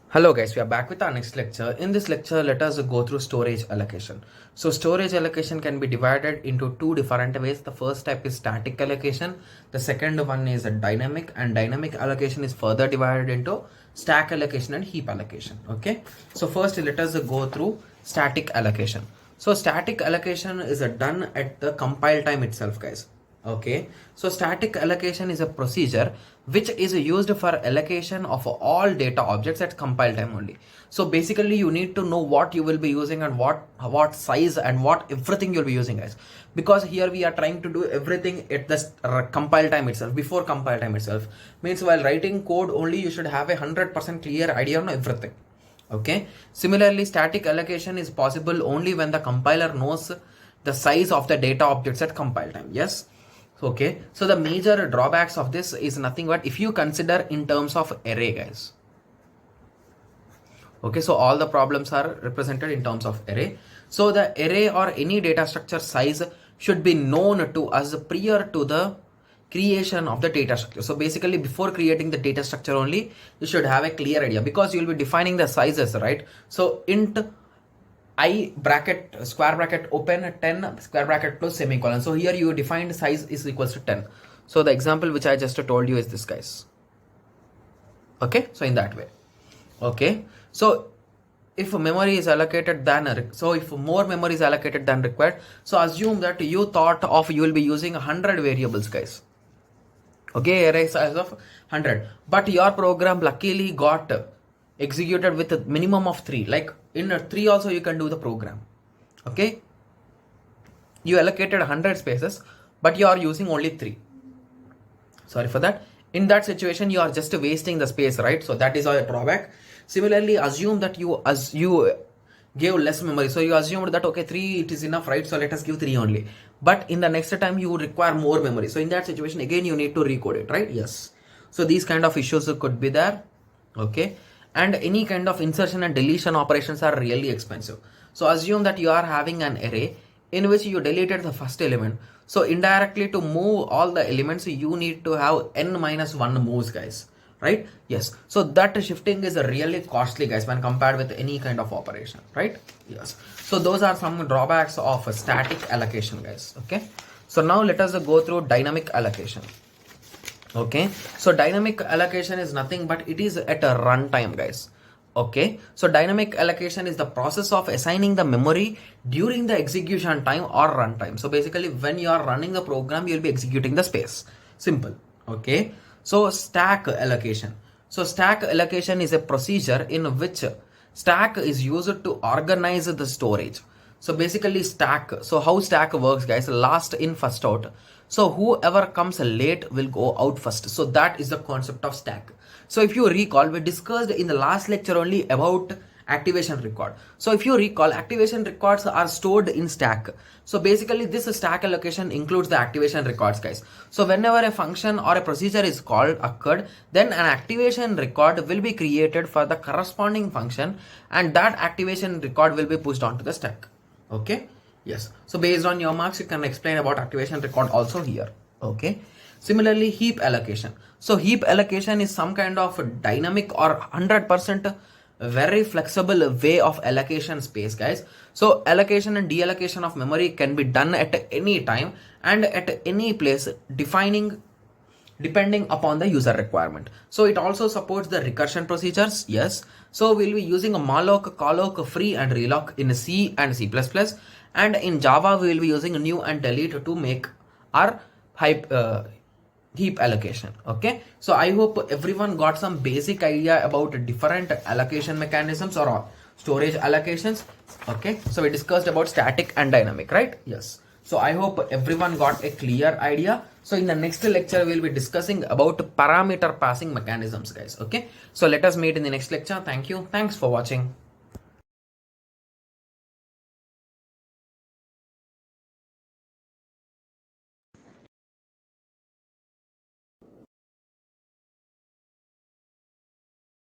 Hello guys, we are back with our next lecture. In this lecture, let us go through storage allocation. So storage allocation can be divided into two different ways. The first type is static allocation. The second one is a dynamic, and dynamic allocation is further divided into stack allocation and heap allocation. Okay. So first let us go through static allocation. So static allocation is done at the compile time itself, guys. Okay, so static allocation is a procedure which is used for allocation of all data objects at compile time only. So basically you need to know what you will be using and what size and what everything you'll be using, guys, because here we are trying to do everything at the compile time itself. Before compile time itself means while writing code only you should have 100% clear idea on everything. Okay, similarly static allocation is possible only when the compiler knows the size of the data objects at compile time. Yes. Okay, so the major drawbacks of this is nothing but if you consider in terms of array, guys. Okay, so all the problems are represented in terms of array. So the array or any data structure size should be known to us prior to the creation of the data structure. So basically before creating the data structure only, you should have a clear idea because you will be defining the sizes, right? So int I bracket square bracket open 10 square bracket close semicolon. So here you defined size is equals to 10. So the example which I just told you is this, guys. Okay, so in that way. Okay, so if memory is allocated than so if more memory is allocated than required, so assume that you thought of you will be using 100 variables, guys. Okay, array size of 100, but your program luckily got executed with a minimum of 3. Like in 3 also you can do the program. Okay, you allocated 100 spaces but you are using only 3. Sorry for that. In that situation you are just wasting the space, right? So that is a drawback. Similarly, assume that you gave less memory, so you assumed that okay, 3 it is enough, right? So let us give 3 only, but in the next time you require more memory. So in that situation again you need to recode it, right? Yes. So these kind of issues could be there. Okay, and any kind of insertion and deletion operations are really expensive. So assume that you are having an array in which you deleted the first element. So indirectly to move all the elements, you need to have n-1 moves, guys, right? Yes. So that shifting is really costly, guys, when compared with any kind of operation, right? Yes. So those are some drawbacks of a static allocation, guys. Okay. So now let us go through dynamic allocation. Okay, so dynamic allocation is nothing but it is at a runtime, guys. Okay, so dynamic allocation is the process of assigning the memory during the execution time or runtime. So basically when you are running the program, you will be executing the space. Simple. Okay, so stack allocation. So stack allocation is a procedure in which stack is used to organize the storage. So basically stack, so how stack works, guys, last in first out. So whoever comes late will go out first. So that is the concept of stack. So if you recall, we discussed in the last lecture only about activation record. So if you recall, activation records are stored in stack. So basically this stack allocation includes the activation records, guys. So whenever a function or a procedure is called occurred, then an activation record will be created for the corresponding function, and that activation record will be pushed onto the stack. Okay, yes. So based on your marks, you can explain about activation record also here. Okay, similarly heap allocation. So heap allocation is some kind of dynamic or 100% very flexible way of allocation space, guys. So allocation and deallocation of memory can be done at any time and at any place, depending upon the user requirement. So it also supports the recursion procedures. Yes. So we'll be using a malloc, calloc, free and reloc in C and C++, and in Java we will be using new and delete to make our heap allocation. Okay, so I hope everyone got some basic idea about different allocation mechanisms or storage allocations. Okay, so we discussed about static and dynamic, right? Yes. So I hope everyone got a clear idea. So in the next lecture, we'll be discussing about parameter passing mechanisms, guys. Okay, so let us meet in the next lecture. Thank you. Thanks for watching.